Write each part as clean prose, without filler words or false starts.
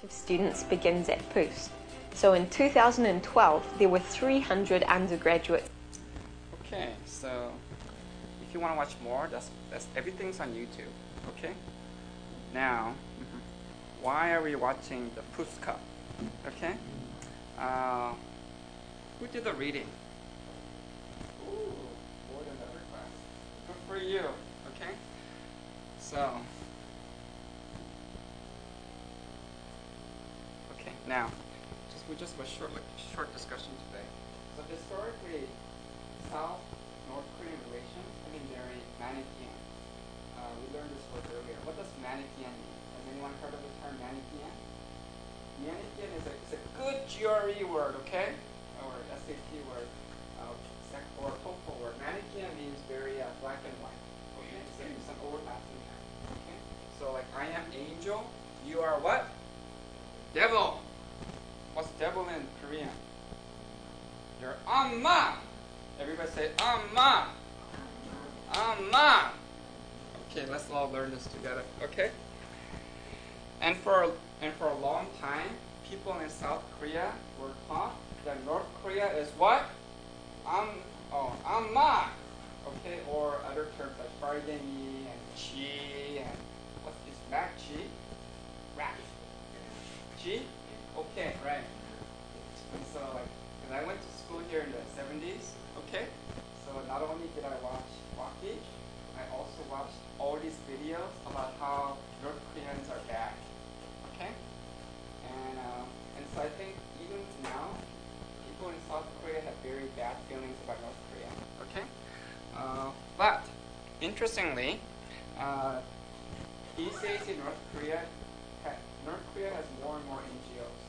of students begins at Boost. So in 2012, there were 300 undergraduates. Okay, so if you want to watch more, that's everything's on YouTube. Okay. Now, why are we watching the Boost Cup? Okay. Who did the reading? Ooh, more than other class. Good for you. Okay. So. Okay. Now, we just have a short discussion today. So historically, South-North Korean relations have been very Manichaean. We learned this word earlier. What does Manichaean mean? Has anyone heard of the term Manichaean? Manichaean is a good GRE word, okay? Or SAT word, or TOEFL word. Manichaean means very black and white. Okay, so there's some overlapping there. Okay, so like I am angel, you are what? Devil. What's devil in Korean? You're Amma. Everybody say Amma. Amma. Okay, let's all learn this together. Okay. And for a long time, people in South Korea were taught that North Korea is what? Amma. Okay, or other terms like Bargani and Chi and what's this? Chi? Rat. Chi? Okay, right. And so, like, and I went to school here in the 70s, okay? So not only did I watch Walkie, I also watched all these videos about how North Koreans are bad, okay? And so I think even now, people in South Korea have very bad feelings about North Korea, okay? But, interestingly, these days in North Korea has more and more NGOs.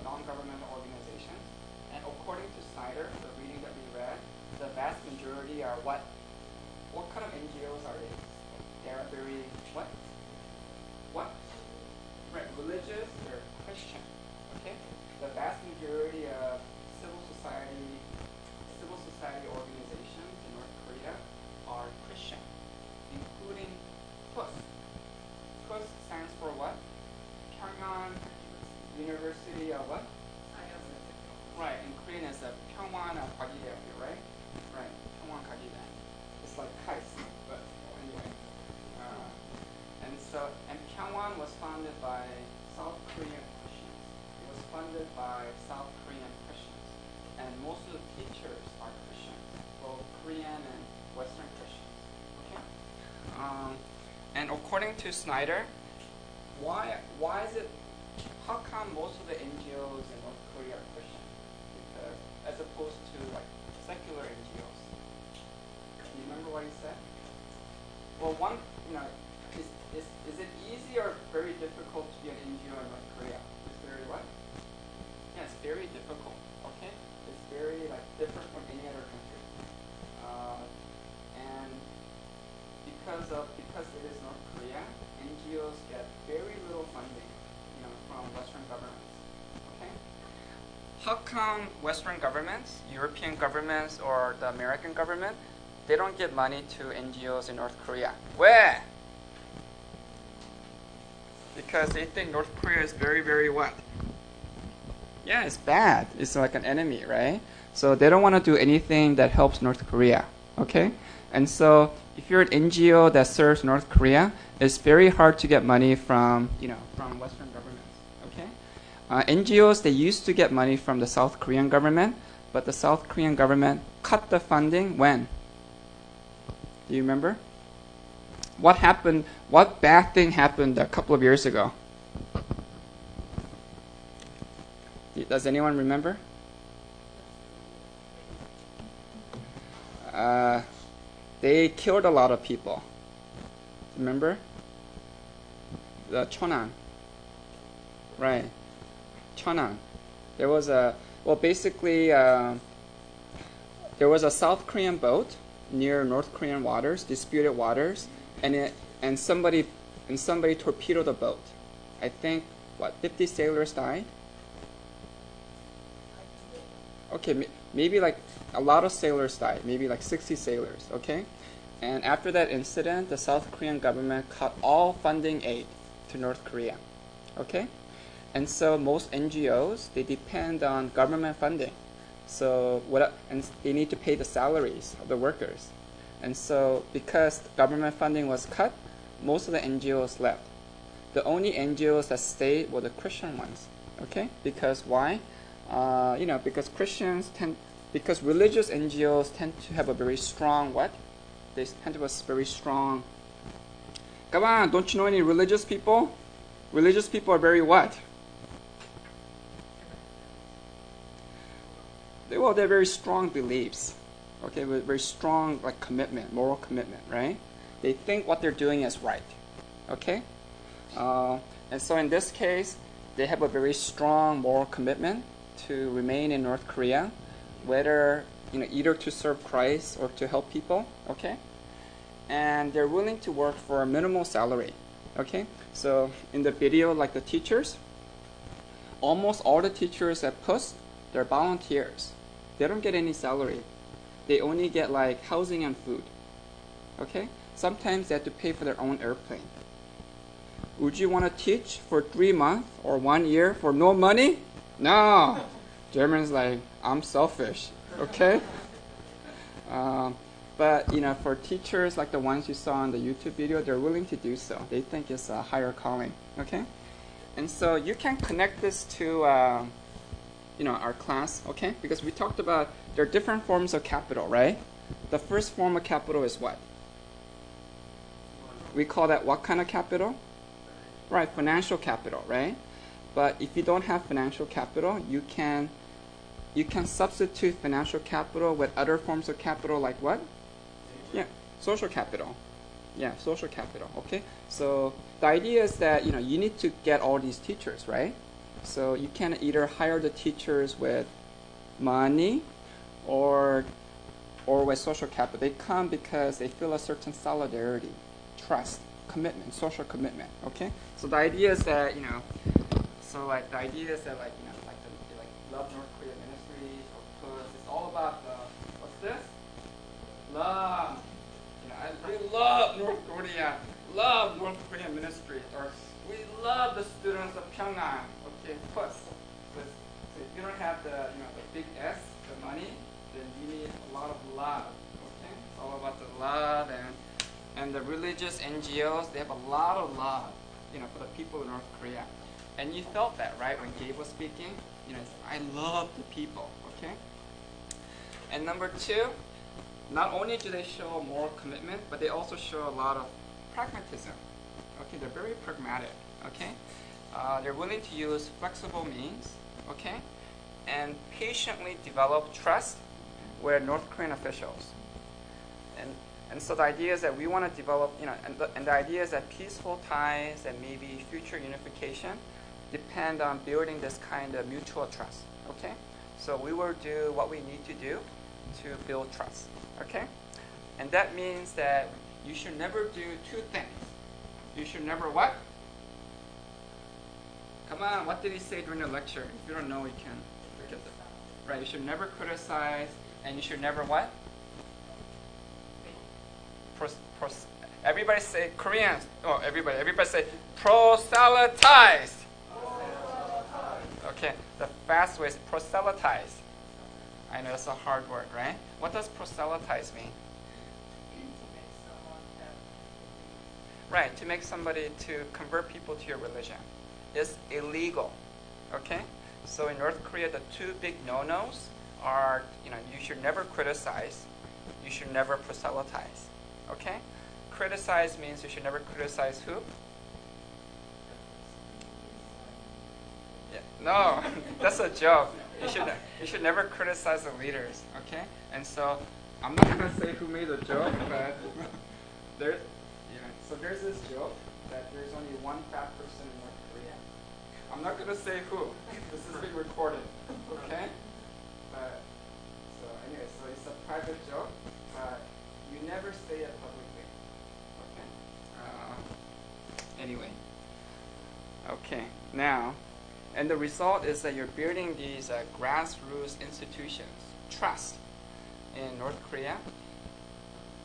Non-governmental organizations, and according to Snyder, the reading that we read, the vast majority are what? What kind of NGOs are they? They are very what? What? Right, religious. They're Christian. Okay, the vast majority of civil society organizations in North Korea are Christian, including PUS. PUS stands for what? Pyongyang University of what? Right, in Korean it's a Pyongyang Gagidaeokyo, right? Right, Pyongyang Gagidae. It's like KAIST, but anyway. And Pyongyang was founded by South Korean Christians. It was funded by South Korean Christians. And most of the teachers are Christians, both Korean and Western Christians. Okay? And according to Snyder, why is it? How come most of the NGOs in North Korea are Christian? Because, as opposed to like secular NGOs. Do you remember what he said? Well, is it easy or very difficult to be an NGO in North Korea? It's very what? Yeah, it's very difficult. Okay, it's very different from any other country. And because it is North Korea, NGOs get very little funding from Western governments. Okay? How come Western governments, European governments, or the American government, they don't give money to NGOs in North Korea? Where? Because they think North Korea is very, very what? Yeah, it's bad. It's like an enemy, right? So they don't want to do anything that helps North Korea. Okay? And so if you're an NGO that serves North Korea, it's very hard to get money from Western governments. NGOs, they used to get money from the South Korean government, but the South Korean government cut the funding when? Do you remember? What happened? What bad thing happened a couple of years ago? Does anyone remember? They killed a lot of people. Remember? The Cheonan. Right. Cheonan. There was a there was a South Korean boat near North Korean waters, disputed waters, and somebody torpedoed the boat. I think 50 sailors died. Okay, maybe like a lot of sailors died, maybe like 60 sailors. Okay, and after that incident, the South Korean government cut all funding aid to into North Korea. Okay? And so most NGOs, they depend on government funding. So and they need to pay the salaries of the workers. And so because government funding was cut, most of the NGOs left. The only NGOs that stayed were the Christian ones. Okay? Because why? Because because religious NGOs tend to have a very strong what? They tend to have a very strong. Come on, don't you know any religious people? Religious people are very what? They're very strong beliefs. Okay, with very strong commitment, moral commitment, right? They think what they're doing is right. Okay? And so in this case, they have a very strong moral commitment to remain in North Korea, whether either to serve Christ or to help people. Okay? And they're willing to work for a minimal salary. Okay? So in the video, like the teachers, almost all the teachers at PUS, they're volunteers. They don't get any salary. They only get housing and food. Okay? Sometimes they have to pay for their own airplane. Would you want to teach for 3 months or 1 year for no money? No. German's I'm selfish. Okay? But for teachers like the ones you saw in the YouTube video, they're willing to do so. They think it's a higher calling. Okay? And so you can connect this to our class, okay? Because we talked about there are different forms of capital, right? The first form of capital is what? We call that what kind of capital? Right, financial capital, right? But if you don't have financial capital, you can substitute financial capital with other forms of capital like what? Yeah, social capital. Yeah, social capital, okay? So the idea is that, you need to get all these teachers, right? So you can either hire the teachers with money or with social capital. They come because they feel a certain solidarity, trust, commitment, social commitment, okay? So the idea is that, the idea is that Love North Korea Ministries or PUS, it's all about what's this? Love. We love North Korea, love North Korean ministry, or we love the students of Pyongyang. Okay, PUS. So if you don't have the big S, the money, then you need a lot of love. Okay, it's all about the love and the religious NGOs. They have a lot of love, for the people in North Korea. And you felt that, right, when Gabe was speaking. I love the people. Okay. And number two. Not only do they show moral commitment, but they also show a lot of pragmatism. Okay, they're very pragmatic. Okay, they're willing to use flexible means. Okay, and patiently develop trust with North Korean officials. And so the idea is that we want to develop, and the idea is that peaceful ties and maybe future unification depend on building this kind of mutual trust. Okay, so we will do what we need to do to build trust. Okay? And that means that you should never do two things. You should never what? Come on, what did he say during the lecture? If you don't know, you can forget that. Right, you should never criticize, and you should never what? Everybody say, Koreans, everybody say, proselytize. Okay, the fast way is proselytize. I know that's a hard word, right? What does proselytize mean? Right, to make somebody to convert people to your religion. It's illegal, okay? So in North Korea, the two big no-nos are, you should never criticize, you should never proselytize, okay? Criticize means you should never criticize who? Yeah, no, that's a joke. You should never criticize the leaders, okay? And so I'm not gonna say who made the joke, but so there's this joke that there's only one fat person in North Korea. I'm not gonna say who. This is being recorded, okay? So it's a private joke, but you never say it publicly, okay? Anyway, okay, now. And the result is that you're building these grassroots institutions, trust in North Korea.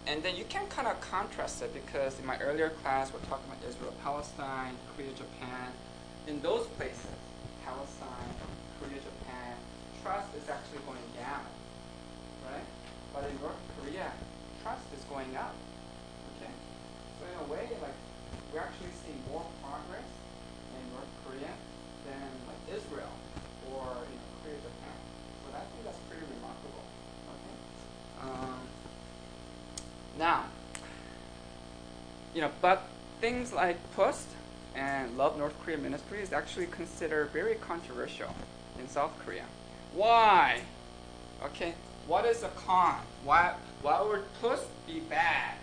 And then you can kind of contrast it because in my earlier class, we're talking about Israel, Palestine, Korea, Japan. In those places, Palestine, Korea, Japan, trust is actually going down, right? But in North Korea, trust is going up, okay? So in a way, like, we're actually seeing more progress in North Korea than like Israel or Korea, Japan. So I think that's pretty remarkable, okay? Now, but things like PUST and Love North Korea Ministry is actually considered very controversial in South Korea. Why? Okay, what is the con? Why would PUST be bad?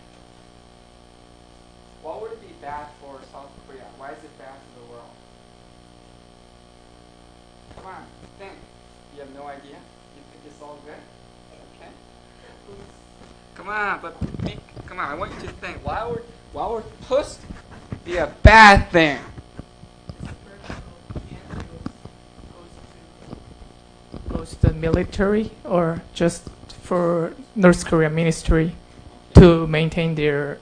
Why would it be bad for South Korea? Why is it bad to the world? Come on, think. You have no idea? You think it's all good? Okay. Come on, come on, I want you to think. Why would PUST be a bad thing? Goes to the military or just for North Korea ministry to maintain their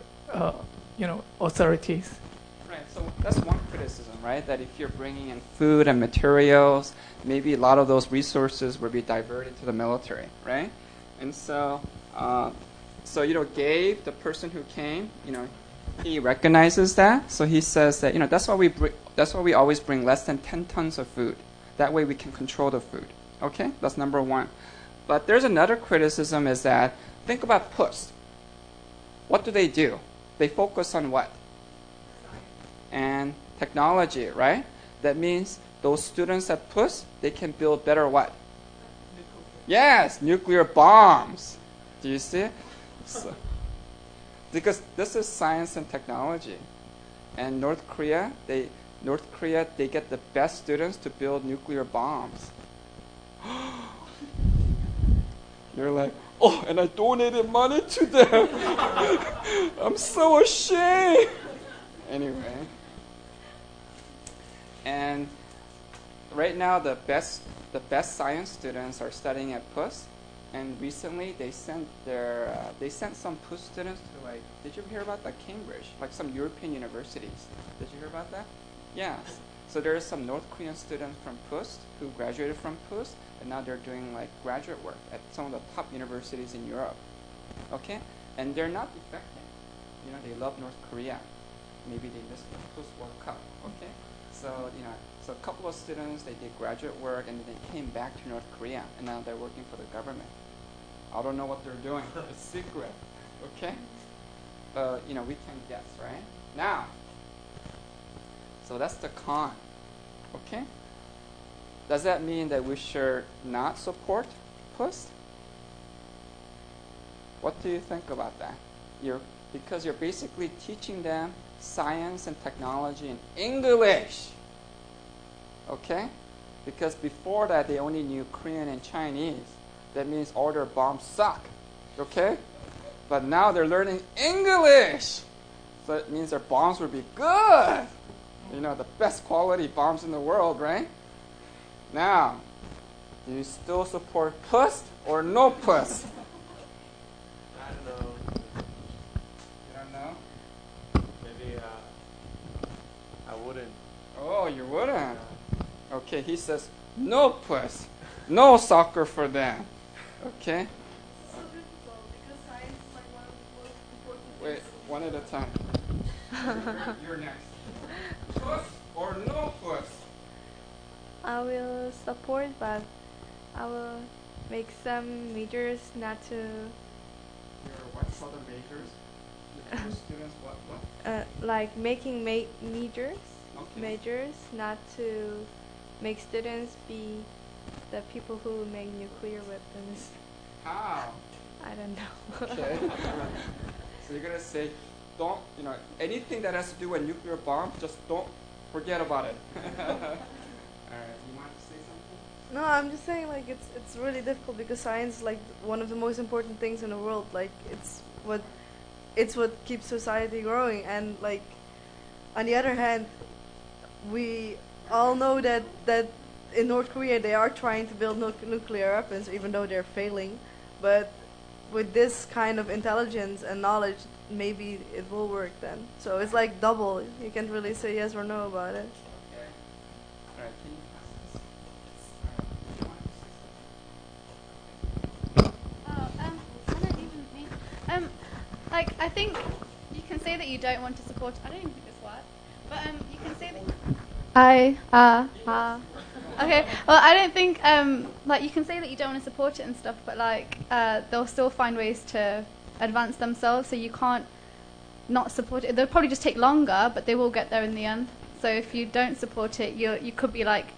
authorities. Right, so that's one criticism, right? That if you're bringing in food and materials, maybe a lot of those resources will be diverted to the military, right? And so, Gabe, the person who came, he recognizes that. So he says that, that's why we always bring less than 10 tons of food. That way we can control the food. Okay, that's number one. But there's another criticism is that, think about PUST. What do? They focus on what? And technology, right? That means those students at PUST, they can build better what? Yes, nuclear bombs. Do you see? So, because this is science and technology. And North Korea, they get the best students to build nuclear bombs. You're like, oh, and I donated money to them. I'm so ashamed. Anyway. And right now, the best science students are studying at PUST. And recently, they sent some PUST students to did you hear about that? Cambridge, like some European universities. Did you hear about that? Yes. So there are some North Korean students from PUST who graduated from PUST, and now they're doing graduate work at some of the top universities in Europe. Okay? And they're not defecting. They love North Korea. Maybe they missed the PUST World Cup. Okay? So, so a couple of students, they did graduate work, and then they came back to North Korea, and now they're working for the government. I don't know what they're doing. It's secret. Okay? We can guess, right? Now, so that's the con. Okay? Does that mean that we should not support PUST? What do you think about that? Because you're basically teaching them science and technology in English. Okay? Because before that, they only knew Korean and Chinese. That means all their bombs suck. Okay? But now they're learning English. So it means their bombs will be good. The best quality bombs in the world, right? Now, do you still support PUST or no PUST? I don't know. You don't know? Maybe I wouldn't. Oh, you wouldn't? Okay, he says no PUST. No soccer for them. Okay? So difficult because science is like one of the most important Wait, things. one at a time. You're next. PUST or no PUST? I will support, but I will make some measures not to, Your what other majors? Your students what? like making measures Okay. not to make students be the people who make nuclear weapons. How? I don't know. Okay. So you're gonna say, don't, anything that has to do with nuclear bombs, just don't forget about it. Alright, you want to say something? No, I'm just saying it's really difficult because science is one of the most important things in the world. It's what keeps society growing, and on the other hand, we all know that in North Korea they are trying to build nuclear weapons, even though they're failing. But with this kind of intelligence and knowledge, maybe it will work then. So it's like double. You can't really say yes or no about it. Okay. All right. Can you pass this? All right. Do you want to say something? I don't even mean. Like I think you can say that you don't want to support. I don't even think this works. But you can say that. Okay. Well, I don't think like you can say that you don't want to support it and stuff, but like they'll still find ways to advance themselves. So you can't not support it. They'll probably just take longer, but they will get there in the end. So if you don't support it, you could be like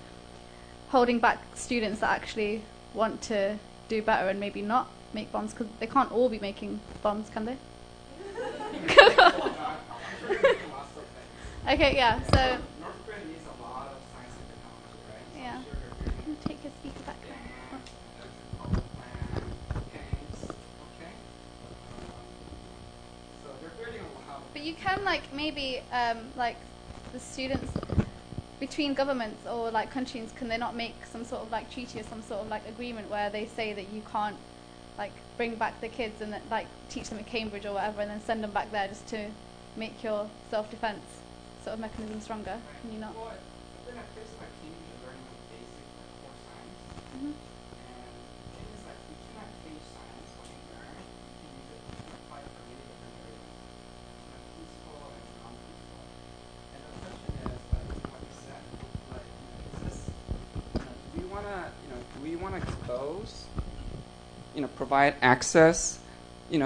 holding back students that actually want to do better and maybe not make bombs, because they can't all be making bombs, can they? Okay, yeah. So North Korea needs a lot of science and technology, right? So yeah. I'm sure they're doing Take your speaker back. power plant, games, okay? So they're building a lot. But you can like maybe like the students between governments or like countries, can they not make some sort of like treaty or some sort of like agreement where they say that you can't like bring back the kids and like teach them at Cambridge or whatever and then send them back there just to make your self-defense sort of mechanism stronger? Can you not? Well, but then at places like Cambridge, you're learning like basic core science. Mhm. And the thing is like, you cannot teach science when you learn. You can use it, you can apply it for many different areas. Peaceful and non-peaceful. And the question is, like, what you said, like, is this, do we want to expose, provide access, do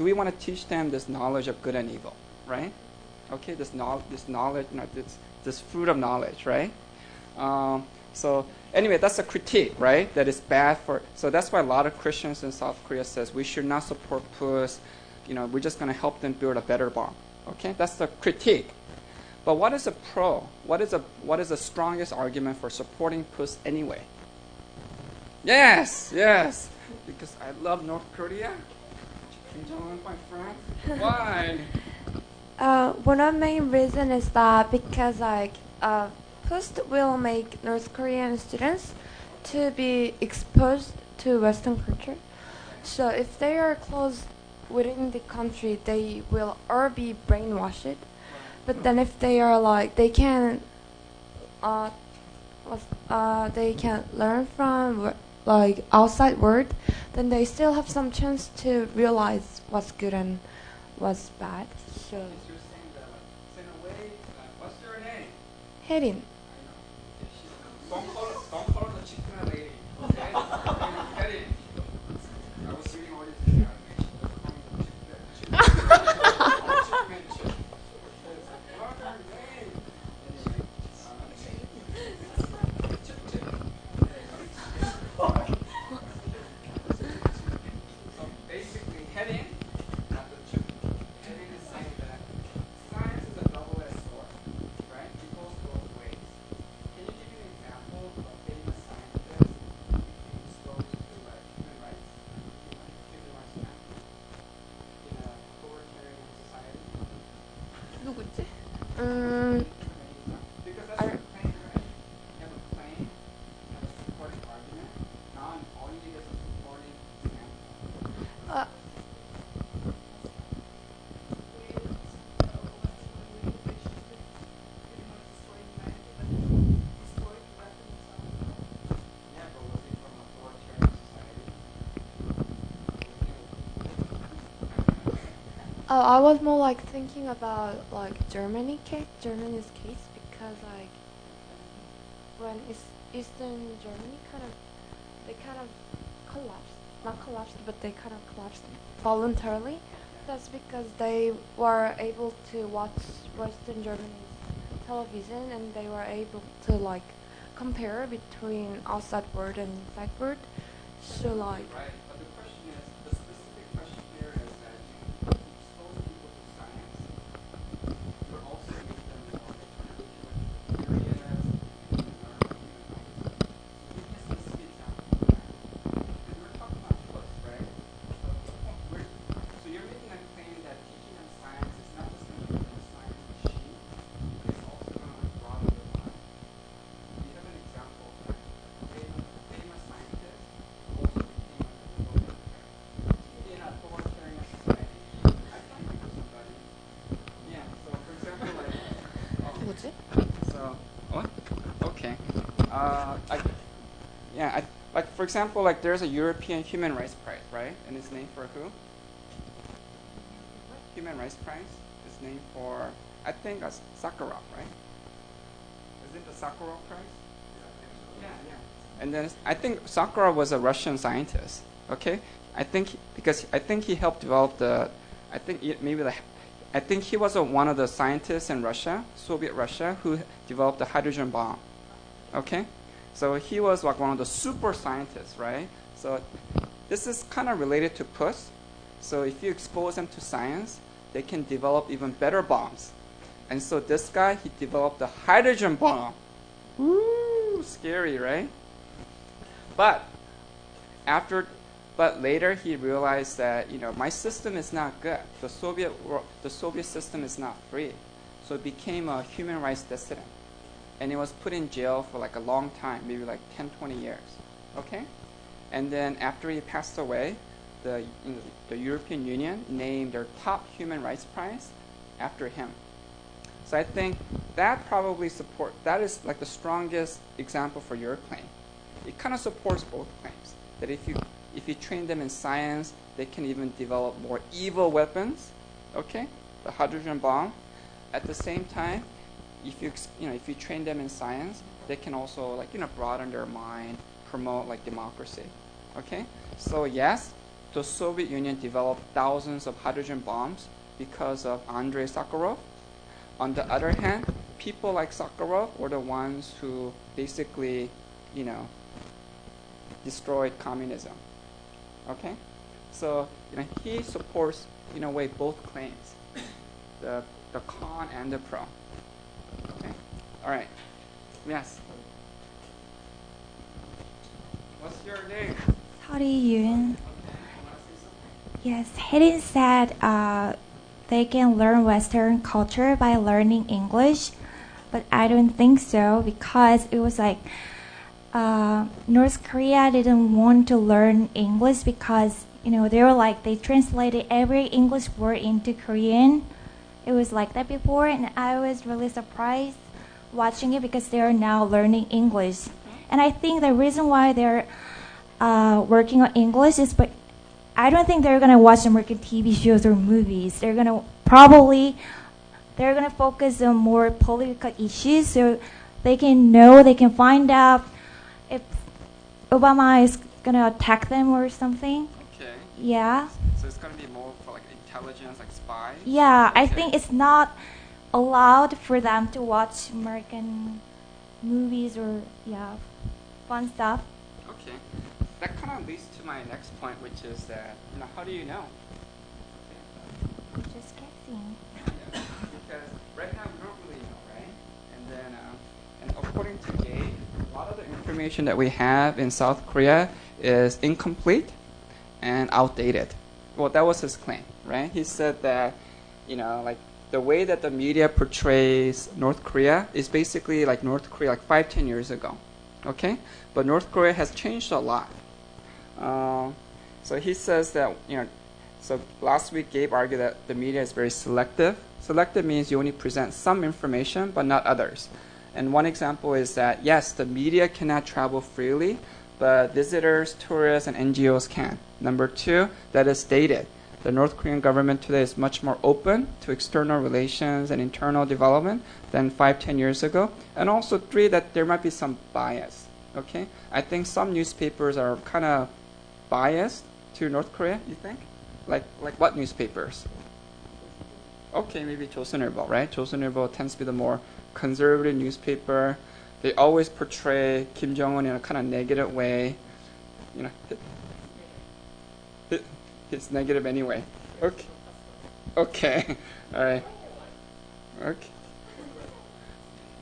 we want to teach them this knowledge of good and evil, right? Okay, this knowledge, this fruit of knowledge, right? So anyway, that's a critique, right? That is bad for. So that's why a lot of Christians in South Korea says we should not support PUS. We're just going to help them build a better bomb. Okay, that's the critique. But what is a pro? What is the strongest argument for supporting PUS anyway? Yes, because I love North Korea. Kim Jong-un, my friend. Why? One of the main reason is that because PUST will make North Korean students to be exposed to Western culture. So if they are close within the country, they will all be brainwashed. But then if they are like they can learn from like outside world, then they still have some chance to realize what's good and what's bad. So You're saying that, so in a way, what's your name? Herin. Don't call her the chicken lady, okay? Hetty. I was reading all these things. So basically, heading, not the chip. Heading is saying that science is a double-edged sword, right? It goes both ways. Can you give me an example of a famous scientist who became exposed to like human rights, human rights camp in a authoritarian society? 누구지? Because that's your claim, right? You have a claim, you have a supporting argument. Now all you need is a supporting example. Yeah, but was he from an authoritarian society? I was more like thinking about like Germany's case because like when Eastern Germany they kind of collapsed, not collapsed, but they kind of collapsed voluntarily. That's because they were able to watch Western Germany's television and they were able to like compare between outside world and inside world. So like. Right, but the question is, the specific question here is that you expose people to science, but also make them more curious and learn about human rights. So give me a specific example of that. Because we're talking about PUS, right? So you're making a claim that teaching them science is not just going to make them a science machine, it's also going to broaden their mind. Do you have an example of that? A famous scientist also became a Like for example, like there's a European Human Rights Prize, right? And it's named for who? Human Rights Prize is named for, I think, Sakharov, right? Is it the Sakharov Prize? Yeah. And then I think Sakharov was a Russian scientist. Okay, I think he helped develop I think he was one of the scientists in Russia, Soviet Russia, who developed the hydrogen bomb. Okay, so he was like one of the super scientists, right? So this is kind of related to puss. So if you expose them to science, they can develop even better bombs. And so this guy, he developed the hydrogen bomb. Woo, scary, right? But later he realized that, my system is not good. The Soviet system is not free. So it became a human rights dissident. And he was put in jail for like a long time, maybe like 10, 20 years. Okay? And then after he passed away, the European Union named their top human rights prize after him. So I think that is like the strongest example for your claim. It kind of supports both claims. That if you train them in science, they can even develop more evil weapons. Okay? The hydrogen bomb. At the same time, if you train them in science, they can also broaden their mind, promote like democracy. Okay? So yes, the Soviet Union developed thousands of hydrogen bombs because of Andrei Sakharov. On the other hand, people like Sakharov were the ones who basically, destroyed communism. Okay? So, he supports, in a way, both claims, the con and the pro. Okay? All right. Yes. What's your name? How do you? Yes, Hayden said they can learn Western culture by learning English, but I don't think so because it was like North Korea didn't want to learn English because they translated every English word into Korean. It was like that before, and I was really surprised watching it because they are now learning English, and I think the reason why they're working on English is but. I don't think they're gonna watch American TV shows or movies. They're gonna focus on more political issues, so they can find out if Obama is gonna attack them or something. Okay. Yeah. So it's gonna be more for like intelligence, like spies. Yeah, okay. I think it's not allowed for them to watch American movies or fun stuff. Okay. That kind of leads to my next point, which is that, how do you know? Just guessing. Because right now we don't really know, right? And then, and according to Gabe, a lot of the information that we have in South Korea is incomplete and outdated. Well, that was his claim, right? He said that, the way that the media portrays North Korea is basically like North Korea like 5-10 years ago, okay? But North Korea has changed a lot. So he says that, so last week Gabe argued that the media is very selective. Selective means you only present some information, but not others. And one example is that, yes, the media cannot travel freely, but visitors, tourists, and NGOs can. Number two, that is dated. The North Korean government today is much more open to external relations and internal development than 5-10 years ago. And also three, that there might be some bias. Okay? I think some newspapers are kind of biased to North Korea, you think? Like what newspapers? Okay, maybe Joseonilbo, right? Joseonilbo tends to be the more conservative newspaper. They always portray Kim Jong-un in a kind of negative way. It's negative anyway. Okay. Okay. All right. Okay.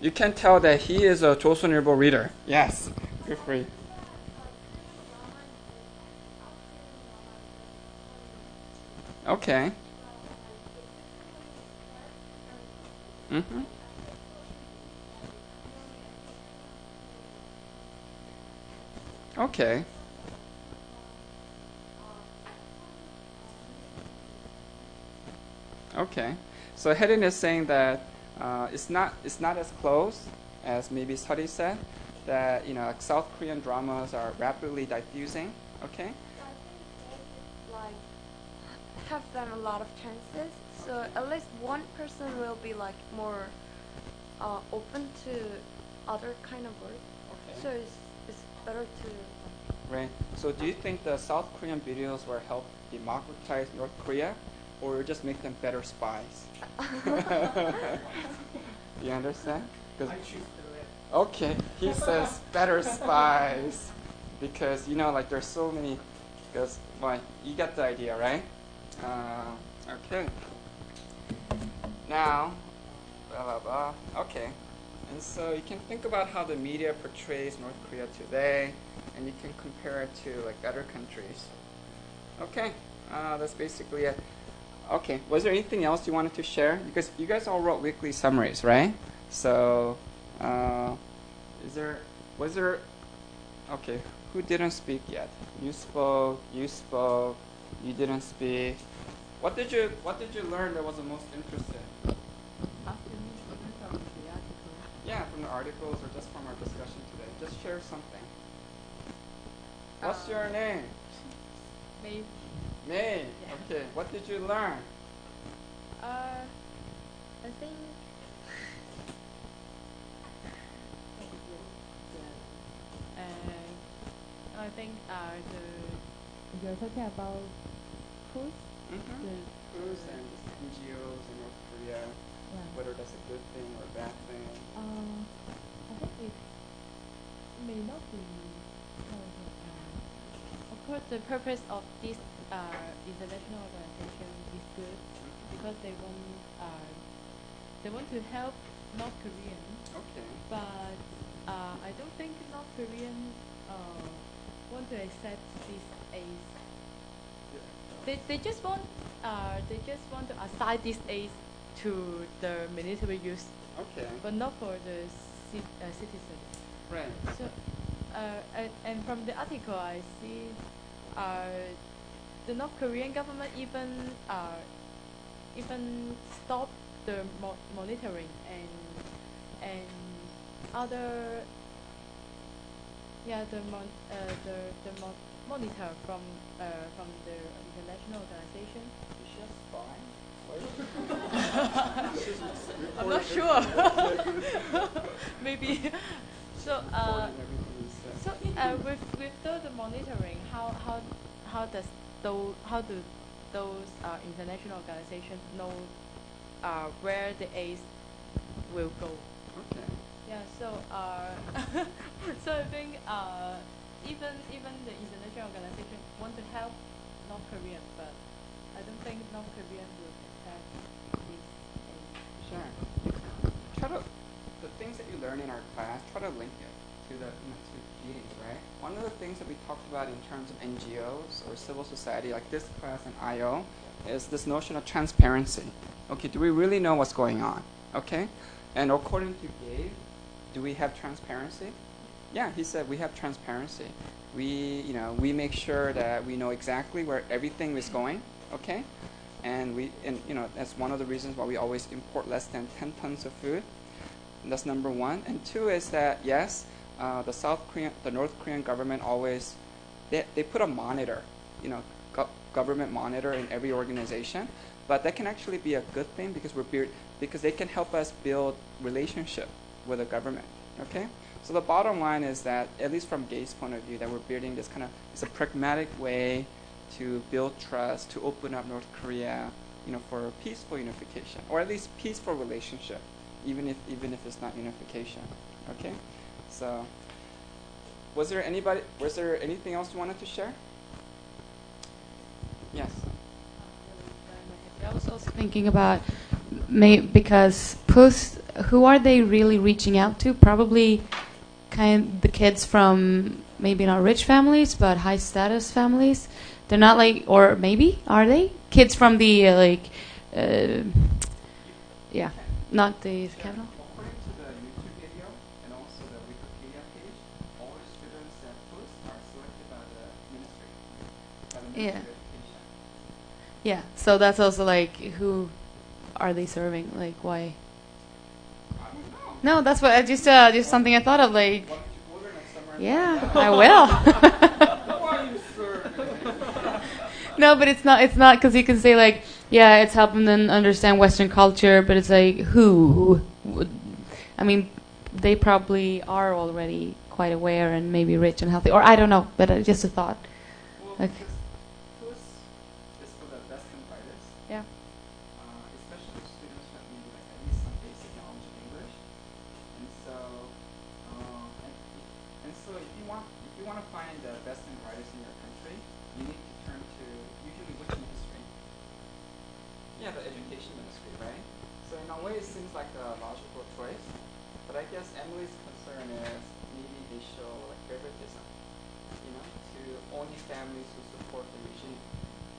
You can tell that he is a Joseonilbo reader. Yes. Feel free. Okay. Mm-hmm. Okay. Okay. So Hedin is saying that it's not as close as maybe Sari said, that like South Korean dramas are rapidly diffusing. Okay. I think they like have them a lot of chances. So at least one person will be like more open to other kind of work. Okay. So it's better to. Right. So do you think the South Korean videos will help democratize North Korea, or just make them better spies? You understand? 'Cause- I choose the red. okay, he says better spies because like there's so many. Because well, you get the idea, right? Okay. Now, blah blah blah. Okay. And so you can think about how the media portrays North Korea today, and you can compare it to like other countries. Okay, that's basically it. Okay, was there anything else you wanted to share? Because you guys all wrote weekly summaries, right? So, was there, okay, who didn't speak yet? You spoke, you didn't speak. What did you learn that was the most interesting? Yeah, from the articles or just from our discussion today. Just share something. What's your name? Maybe. May. Okay. What did you learn? I think I think you're talking about food. Who's and NGOs in North Korea, whether that's a good thing or a bad thing. I think it may not be. Of course, the purpose of this international organization is good because they want to help North Korean. Okay. But I don't think North Korean want to accept this aid. They just want to assign this aid to the military use, Okay. but not for the citizens. Right. So, and from the article I see, the North Korean government even stopped the monitoring and other monitor from the international organization. Is she a spy? I'm not sure. Maybe. So with the monitoring, how do those international organizations know where the aid will go? Okay. Yeah. So so I think even the international organization want to help North Korea, but I don't think North Korean will accept this aid. Sure. Try to the things that you learn in our class. Try to link it to the to meetings, right? One of the things that we talked about in terms of NGOs or civil society, like this class and IO, is this notion of transparency. Okay, do we really know what's going on? Okay, and according to Gabe, do we have transparency? Yeah, he said we have transparency. We make sure that we know exactly where everything is going. Okay, and that's one of the reasons why we always import less than 10 tons of food. And that's number one. And two is that yes, the North Korean government always they put a monitor, government monitor in every organization, but that can actually be a good thing because they can help us build relationship with the government. Okay, so the bottom line is that at least from Gabe's point of view, that we're building this it's a pragmatic way to build trust, to open up North Korea, for peaceful unification, or at least peaceful relationship, even if it's not unification. Okay, so was there anything else you wanted to share? Yes. I was also thinking about because who are they really reaching out to? Probably the kids from maybe not rich families, but high status families. They're not or maybe are they kids from the not the capital. According to the YouTube video and also the Wikipedia page, all the students at PUS are selected by the ministry, of Education. Yeah, so that's also who are they serving? Why? I don't know. No, that's what I just something I thought of. What Yeah, I will. No, but it's not because you can say like, yeah, it's helping them understand Western culture, but it's like who would, I mean, they probably are already quite aware and maybe rich and healthy, or I don't know, but just a thought. Well, Okay. because PUS is for the best and brightest, Yeah. especially students that need like at least some basic knowledge of English. And so, if you want to find the best and brightest in your country, you need to turn to usually which ministry? Yeah, the education ministry, right? So in a way, it seems like a logical choice. But I guess Emily's concern is maybe they show like favoritism, to only families who support the regime.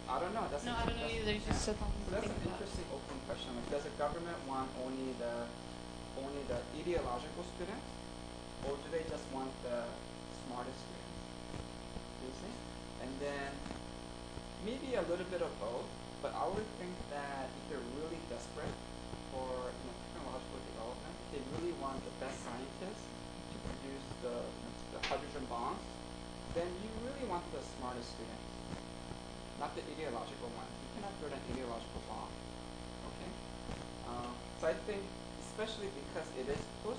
I don't know. No, I don't know either. Just so something to that's think an about. interesting open question. Like, does the government want only the ideological students, or do they just want the smartest students? You see? And then maybe a little bit of both. But I would think that if they're really desperate for technological development, they really want the best scientists to produce the hydrogen bombs, then you really want the smartest students, not the ideological ones. You cannot build an ideological bomb. Okay? So I think, especially because it is PUS,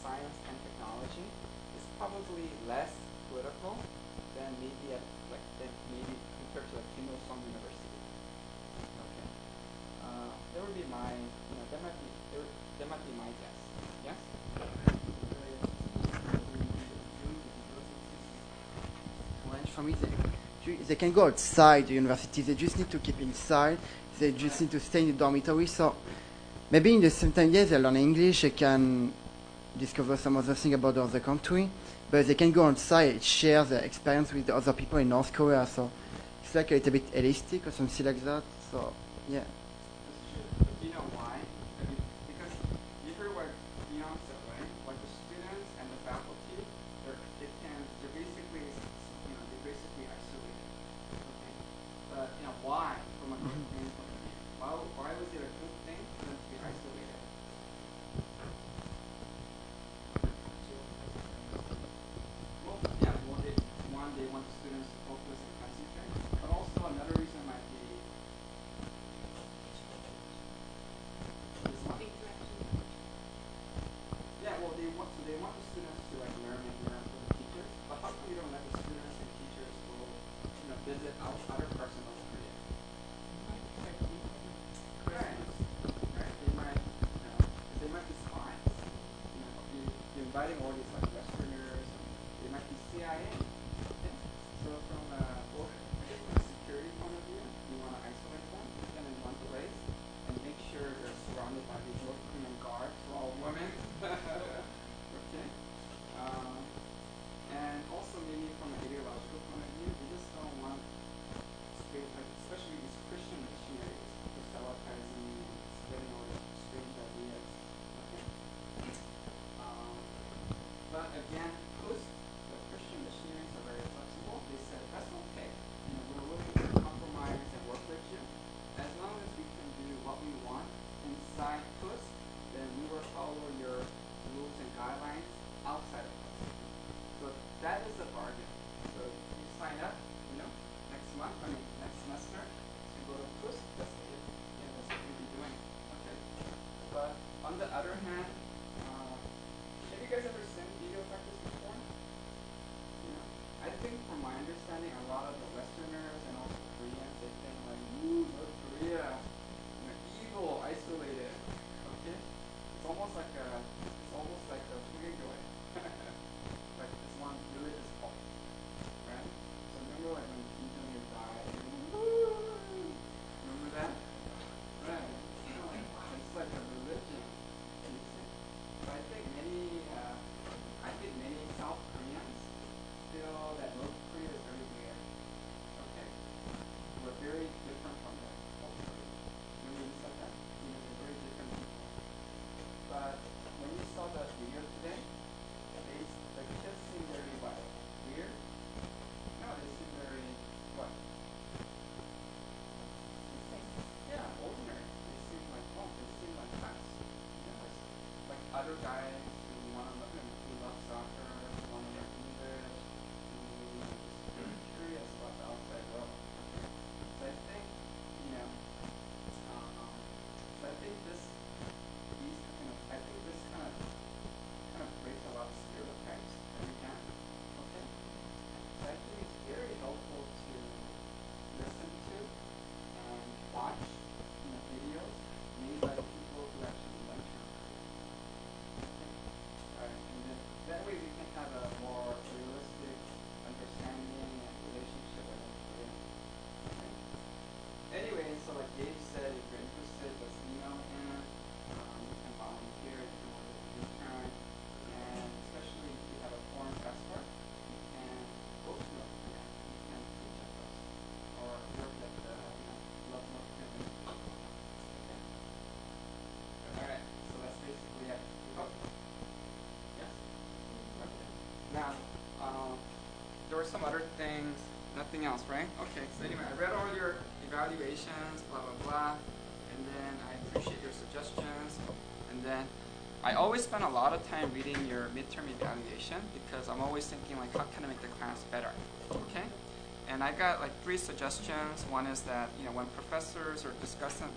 science and technology, is probably less political than maybe compared to Kim Il Sung University. Okay. That would be my, that might be my guess. Yes? For me, they can go outside the university. They just need to keep inside. They just need to stay in the dormitory. So maybe in the same time, yes, they learn English. They can discover some other thing about the other country. But they can go outside, share their experience with the other people in North Korea. So it's like a little bit elastic or something like that. So yeah. But do you know why? Because you heard what Dion said, right? Like the students and the faculty, they're basically isolated. Okay. But why? From a North Korean point of view, why was it a good thing for them to be isolated? Well, yeah. They want the students to focus and concentrate. But also another reason might be. Yeah, well, they want the students to learn and learn from the teachers. But how come you don't let the students and teachers go, visit other parts of North Korea? Right. They might be spies. You're inviting all these Westerners. They might be CIA. Okay? So from a security point of view, you want to isolate them, put them in one place, and make sure they're surrounded by these North Korean guards who are all women. Okay. And also maybe from an ideological point of view, we just don't want, especially these Christian missionaries, proselytizing and spreading all these strange ideas. Okay. But again, the Christian missionaries are very flexible. They said, that's okay. We're willing to compromise and work with you. As long as we can do what we want inside PUS, then we will follow your rules and guidelines outside of PUS. So that is a bargain. So you sign up, next semester to go to PUS, that's it. Yeah, that's what we'll be doing. Okay. But on the other hand, have you guys ever seen video practice before? I think from my understanding, a lot of the Westerners and also Koreans, they think like, ooh, North Korea, evil, isolated. Okay? It's almost like a Joy. Like this one religious cult. Right? So remember like when Kim Jong-il died? Remember that? Right. It's like a religion. So I think many South Koreans feel that North Korea is very weird. Okay? We're very different from them culturally. Remember you said that? They're very different people. But when you saw the video today, the kids seem very weird? No, they seem very what? Yeah, ordinary. They seem like us. Like other guys who love soccer, want to learn English. nothing else, right? Okay, so anyway, I read all your evaluations, blah, blah, blah, and then I appreciate your suggestions, and then I always spend a lot of time reading your midterm evaluation because I'm always thinking like, how can I make the class better, okay? And I got like 3 suggestions. One is that, when professors are discussing,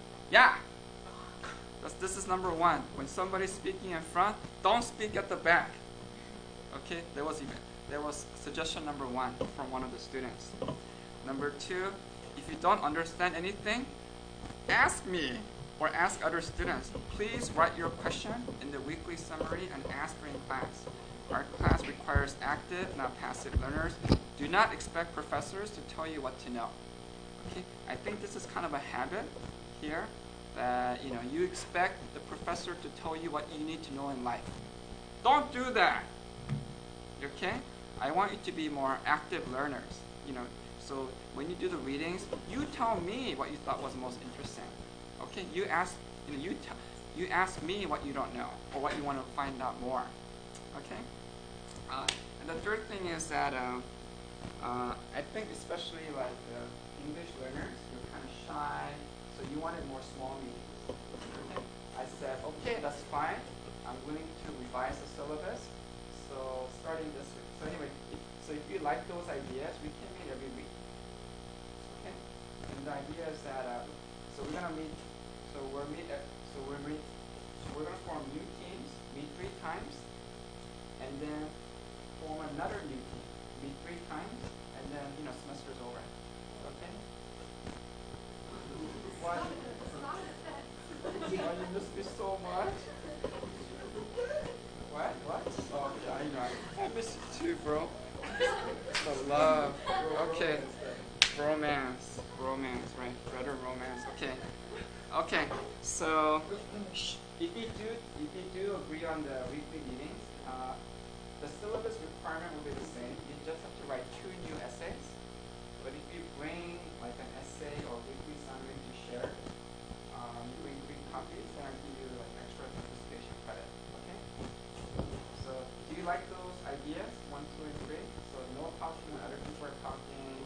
this is number 1. When somebody's speaking in front, don't speak at the back. Okay, there was suggestion number 1 from one of the students. Number 2, if you don't understand anything, ask me or ask other students. Please write your question in the weekly summary and ask during class. Our class requires active, not passive learners. Do not expect professors to tell you what to know. Okay, I think this is kind of a habit here that you expect the professor to tell you what you need to know in life. Don't do that. Okay? I want you to be more active learners. So when you do the readings, you tell me what you thought was most interesting. Okay? You ask me what you don't know or what you want to find out more. Okay? And the third thing is that I think especially like English learners, you're kind of shy, so you wanted more small meetings. Okay? I said, okay, that's fine. I'm willing to revise the syllabus. So starting this week. So anyway, if you like those ideas, we can meet every week. Okay? And the idea is that so we're gonna meet. So we're gonna form new teams, meet 3 times, and then form another new team, meet 3 times, and then semester's over. Okay? Why? You miss me so much. What? Oh, yeah, I miss you too, bro. The love. Okay. Romance, right? Better romance. Okay. So if you do agree on the weekly meetings, the syllabus requirement will be the same. You just have to write 2 new essays. But if you bring like an essay or weekly summary to share, you bring 3 copies, then I'll give you like extra participation credit. Okay. So do you like those ideas? 1, 2, and 3. So no talking when other people are talking.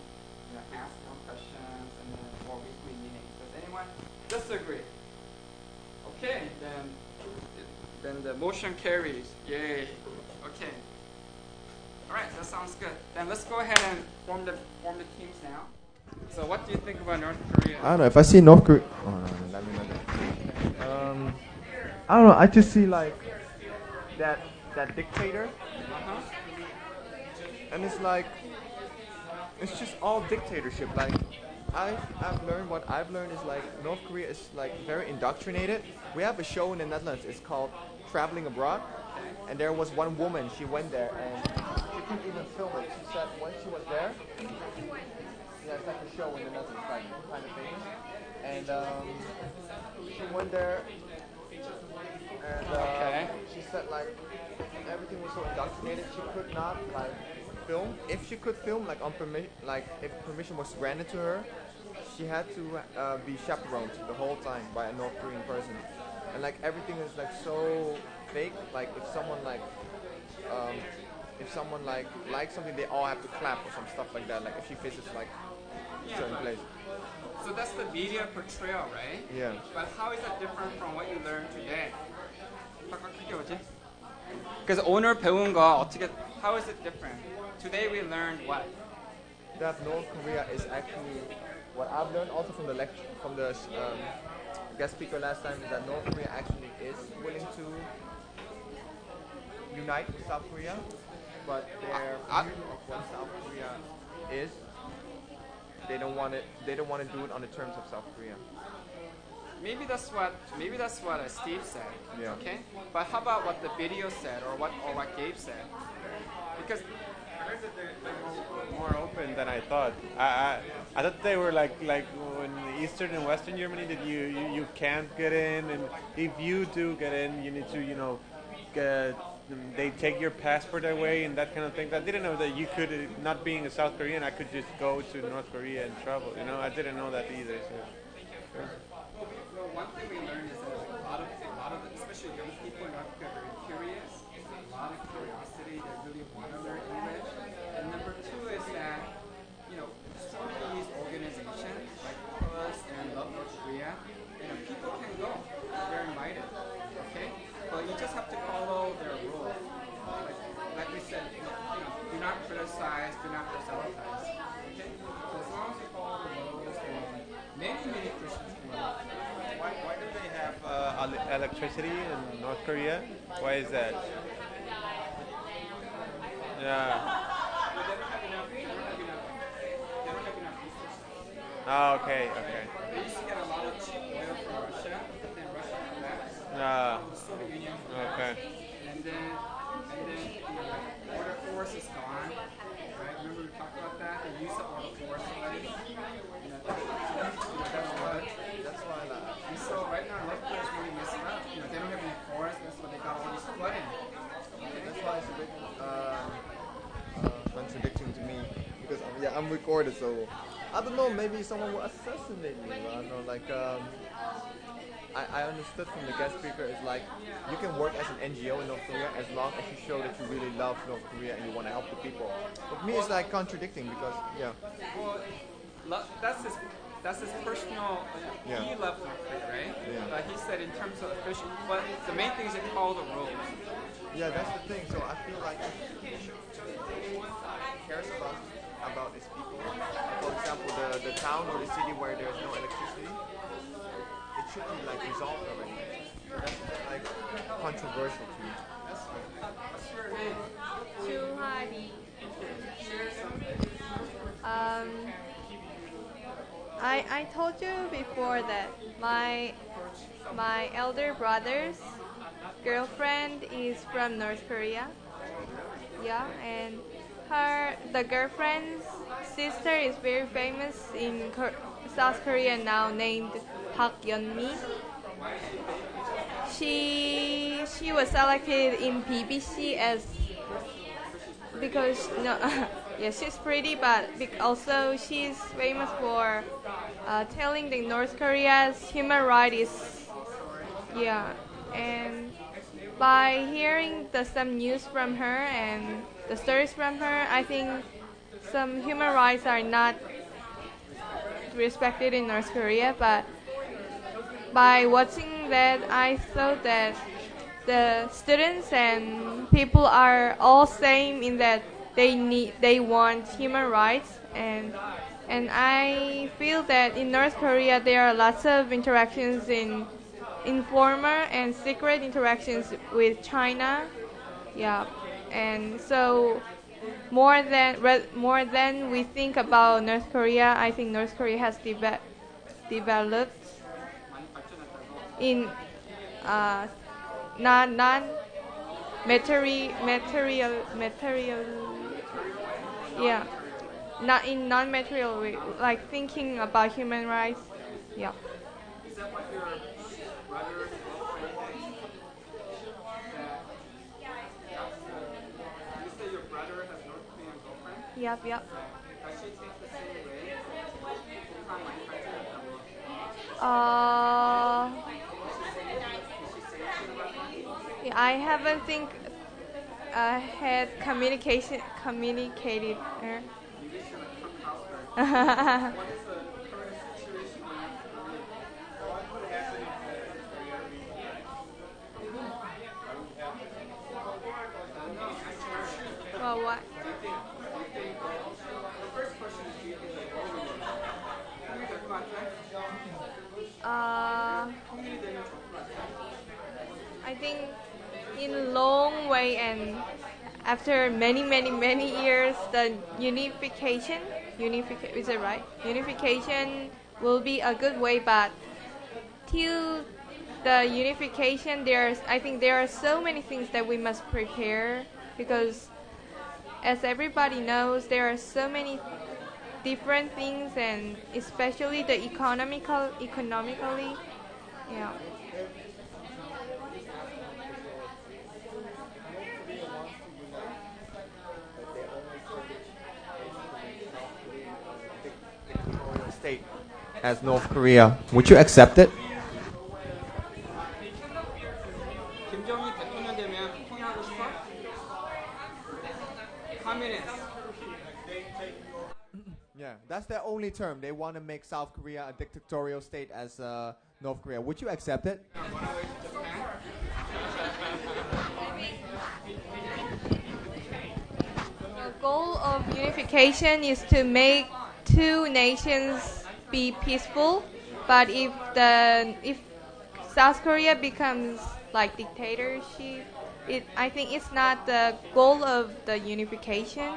Ask more questions, and then more weekly meetings. Does anyone disagree? Okay, then the motion carries. Yay. Okay. All right, that sounds good. Then let's go ahead and form the teams now. So what do you think about North Korea? I don't know. If I see North Korea, I don't know. I just see like that dictator, and it's like. It's just all dictatorship. Like, what I've learned is like North Korea is like very indoctrinated. We have a show in the Netherlands. It's called Traveling Abroad, and there was one woman. She went there and she couldn't even film it. She said when she was there, it's like a show in the Netherlands, like kind of famous. And she went there, and she said like everything was so indoctrinated. She could not like. Film. If she could film, like on permission, like if permission was granted to her, she had to be chaperoned the whole time by a North Korean person, and like everything is like so fake. Like if someone likes something, they all have to clap or some stuff like that. Like if she visits like a certain place. So that's the media portrayal, right? Yeah. But how is that different from what you learned today? 그래서 오늘 배운 거 어떻게? How is it different? Today we learned what? That North Korea is actually what I've learned also from the lecture from the guest speaker last time is that North Korea actually is willing to unite with South Korea, but their view of what South Korea is, they don't want to do it on the terms of South Korea. Maybe that's what Steve said. Yeah. Okay. But how about what the video said or what Gabe said? Because I heard that they're more open than I thought. I thought they were like in Eastern and Western Germany that you can't get in, and if you do get in, you need to they take your passport away and that kind of thing. I didn't know that you could, not being a South Korean, I could just go to North Korea and travel. I didn't know that either. So. Well, one thing we learned is that a lot of especially young people in North Korea are very curious. There's a lot of curiosity. They really want to learn English. And number 2 is that, university in North Korea? Why is that? Yeah. Oh, okay, okay. They used to get a lot of cheap oil from Russia, but then Russia collapsed. The Soviet Union collapsed. Okay. And then the order force is gone. Right? Remember we talked about that? The use of order force already. That's why and so right now North Korea is really messing up. They don't have any forest, that's why they got all this flooding. that's why it's a bit contradicting to me because I'm recorded, so I don't know. Maybe someone will assassinate me. I don't know. Like I understood from the guest speaker is like you can work as an NGO in North Korea as long as you show that you really love North Korea and you want to help the people. But me, it's like contradicting because Well, that's his personal. He loved North Korea, right? Yeah. But he said in terms of official, but the main thing is to follow the rules. Yeah, that's the thing. So I feel like if cares about its people, for example, the town or the city where there's no electricity, it should be like resolved already. That's like controversial to me. What's your name? Chuhari. Share something. I told you before that my elder brother's girlfriend is from North Korea. Yeah, and the girlfriend's sister is very famous in South Korea now, named Park Yeon-mi. She was selected in BBC as because yeah, she's pretty, but also she's famous for telling the North Korea's human rights is and by hearing some news from her and the stories from her, I think some human rights are not respected in North Korea, but by watching that, I thought that the students and people are all same in that they want human rights, and I feel that in North Korea there are lots of interactions in informal and secret interactions with China, and so more than we think about North Korea, I think North Korea has developed in non material not in non-material way, like thinking about human rights. Is that what your brother you say your brother has North Korean girlfriend? Yep. Does she think the same way? I haven't had communicated her. Well, what? I think in long way and after many years, the unification is it right? Unification will be a good way, but till the unification, I think there are so many things that we must prepare because, as everybody knows, there are so many different things, and especially the economically, State as North Korea. Would you accept it? 김정일 대통령 되면 통일하고 싶어? Communist. Yeah, that's their only term. They want to make South Korea a dictatorial state as North Korea. Would you accept it? The goal of unification is to make two nations be peaceful, but if South Korea becomes like dictatorship, I think it's not the goal of the unification.